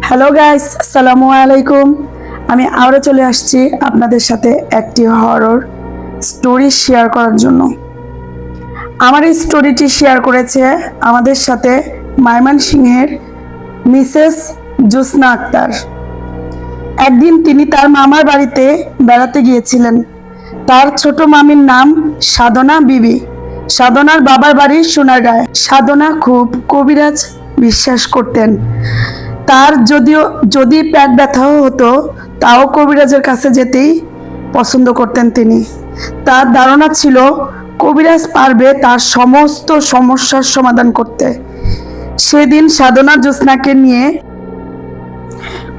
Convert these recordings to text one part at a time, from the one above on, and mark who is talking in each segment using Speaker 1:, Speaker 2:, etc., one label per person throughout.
Speaker 1: Hello guys, আসসালামু আলাইকুম। আমি আবারও চলে আসছি আপনাদের সাথে একটি হরর স্টোরি শেয়ার করার জন্য। আমার এই স্টোরিটি শেয়ার করেছে আমাদের সাথে ময়মনসিংহের মিসেস জোসনা আক্তার। একদিন তিনি তার মামার বাড়িতে বেড়াতে গিয়েছিলেন। তার ছোট মামির নাম সাধনা বিবি। সাধনার বাবার বাড়ি সোনারগাঁয়ে। সাধনা খুব কবিরাজ বিশ্বাস করতেন। তার যদি পেট ব্যথাও হতো তাও কবিরাজের কাছে যেতেই পছন্দ করতেন তিনি। তার ধারণা ছিল কবিরাজ পারবে তার সমস্ত সমস্যার সমাধান করতে। সেদিন সাধনা জোসনাকে নিয়ে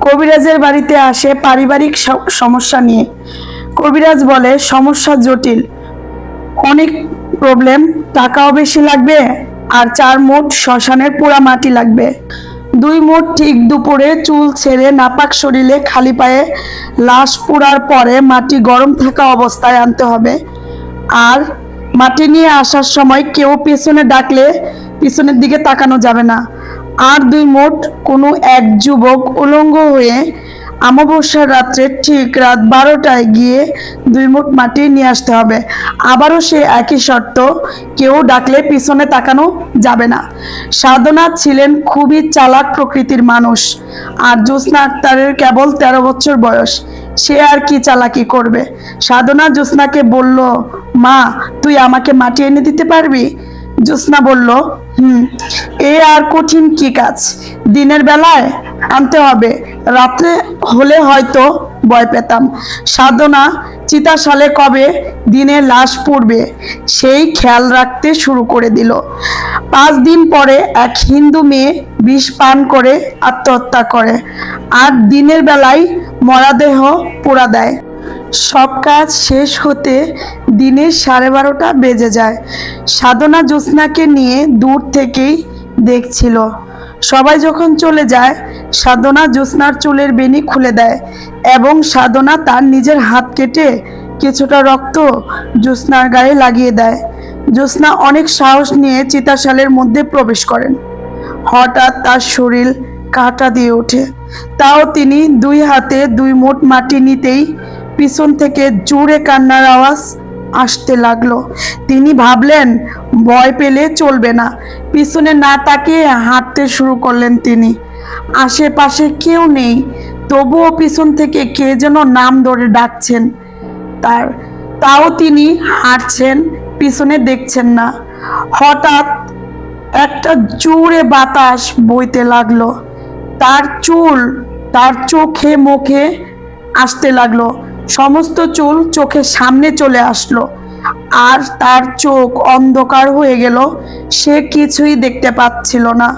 Speaker 1: কবিরাজের বাড়িতে আসে পারিবারিক সমস্যা নিয়ে। কবিরাজ বলে, সমস্যা জটিল, অনেক প্রবলেম, টাকাও বেশি লাগবে, আর 4 মুঠ শ্মশানের পোড়া মাটি লাগবে। 2 মুঠ ঠিক দুপুরে চুল ছেড়ে নাপাক শরীরে খালি পায়ে লাশ পোড়ার পরে মাটি গরম থাকা অবস্থায় আনতে হবে। আর মাটি নিয়ে আসার সময় কেউ পেছনে ডাকলে পিছনের দিকে তাকানো যাবে না। আর 2 মুঠ কোনো এক যুবক উলঙ্গ হয়ে অমাবস্যার রাত্রে ঠিক রাত 12টায় গিয়ে 2 মুঠ মাটি নিয়ে আসতে হবে। আবারও সে একই শর্ত, কেউ ডাকলে পিছনে তাকানো যাবে না। সাধনা ছিলেন খুবই চালাক প্রকৃতির মানুষ, আর জোসনা আক্তারের কেবল 13 বছর বয়স। সে আর কি চালাকি করবে। সাধনা জোসনাকে বলল, মা, তুই আমাকে মাটি এনে দিতে পারবি? জোসনা বলল, এ আর কঠিন কি কাজ, দিনের বেলায় আনতে হবে, রাত্রে হলে হয়তো ভয় পেতাম। সাধনা চিতাশালে কবে দিনে লাশ পড়বে সেই খেয়াল রাখতে শুরু করে দিল। 5 দিন পরে এক হিন্দু মেয়ে বিষ পান করে আত্মহত্যা করে, আর দিনের বেলায় মরাদেহ পোড়া দেয়। সব কাজ শেষ হতে দিনের 12:30টা বেজে যায়। সাধনা জোসনাকে নিয়ে দূর থেকেই দেখছিল। সবাই যখন চলে যায়, সাধনা জোসনার চুলের বেনি খুলে দেয় এবং সাধনা তার নিজের হাত কেটে কিছুটা রক্ত জোসনার গায়ে লাগিয়ে দেয়। জোসনা অনেক সাহস নিয়ে চিতাশালের মধ্যে প্রবেশ করেন। হঠাৎ তার শরীর কাঁটা দিয়ে ওঠে। তাও তিনি 2 হাতে 2 মুঠ মাটি নিতেই পিছন থেকে জোরে কান্নার আওয়াজ আসতে লাগলো। তিনি ভাবলেন ভয় পেলে চলবে না, পিছনে না তাকিয়ে হাঁটতে শুরু করলেন তিনি। আশেপাশে কেউ নেই, তবুও পিছন থেকে কে যেন নাম ধরে ডাকছেন তাও তিনি হাঁটছেন, পিছনে দেখছেন না। হঠাৎ একটা জোরে বাতাস বইতে লাগলো। তার চোখে মুখে আসতে লাগলো। সমস্ত চুল চোখের সামনে চলে আসলো, আর তার চোখ অন্ধকার হয়ে গেল। সে কিছুই দেখতে পাচ্ছিল না।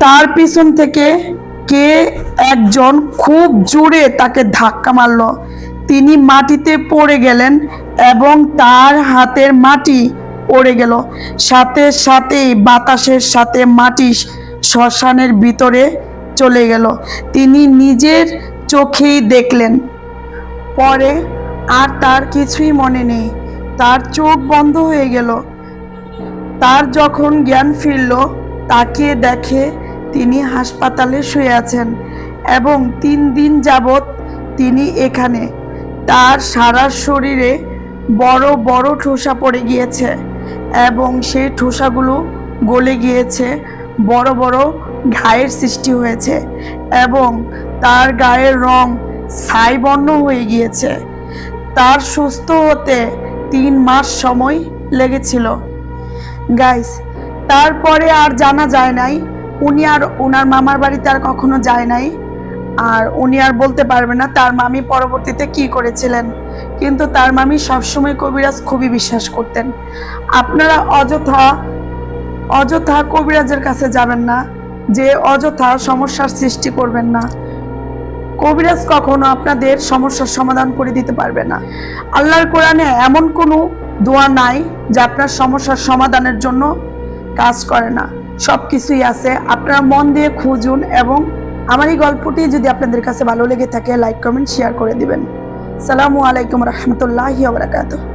Speaker 1: তার পিছন থেকে কে একজন খুব জোরে তাকে ধাক্কা মারল। তিনি মাটিতে পড়ে গেলেন এবং তার হাতের মাটি পড়ে গেল। সাথে সাথেই বাতাসের সাথে মাটি শ্মশানের ভিতরে চলে গেল। তিনি নিজের চোখেই দেখলেন। পরে আর তার কিছুই মনে নেই, তার চোখ বন্ধ হয়ে গেল। তার যখন জ্ঞান ফিরল, তাকিয়ে দেখে তিনি হাসপাতালে শুয়ে আছেন এবং 3 দিন যাবৎ তিনি এখানে। তার সারা শরীরে বড় বড় ঠোসা পড়ে গিয়েছে এবং সেই ঠোসাগুলো গলে গিয়েছে, বড় বড় ঘায়ের সৃষ্টি হয়েছে এবং তার গায়ের রং ছাই বর্ণ হয়ে গিয়েছে। তার সুস্থ হতে 3 মাস সময় লেগেছিল। গাইস, তারপরে আর জানা যায় নাই। উনি আর ওনার মামার বাড়িতে আর কখনো যায় নাই, আর উনি আর বলতে পারবে না তার মামি পরবর্তীতে কি করেছিলেন। কিন্তু তার মামি সবসময় কবিরাজ খুবই বিশ্বাস করতেন। আপনারা অযথা কবিরাজের কাছে যাবেন না, যে অযথা সমস্যার সৃষ্টি করবেন না। কবিরাজ কখনো আপনাদের সমস্যার সমাধান করে দিতে পারবে না। আল্লাহর কোরআনে এমন কোনো দোয়া নাই যে আপনার সমস্যার সমাধানের জন্য কাজ করে না। সবকিছুই আছে, আপনারা মন দিয়ে খুঁজুন। এবং আমার এই গল্পটি যদি আপনাদের কাছে ভালো লেগে থাকে, লাইক, কমেন্ট, শেয়ার করে দিবেন। আসসালামু আলাইকুম রহমতুল্লাহি ওয়া বারাকাতুহু।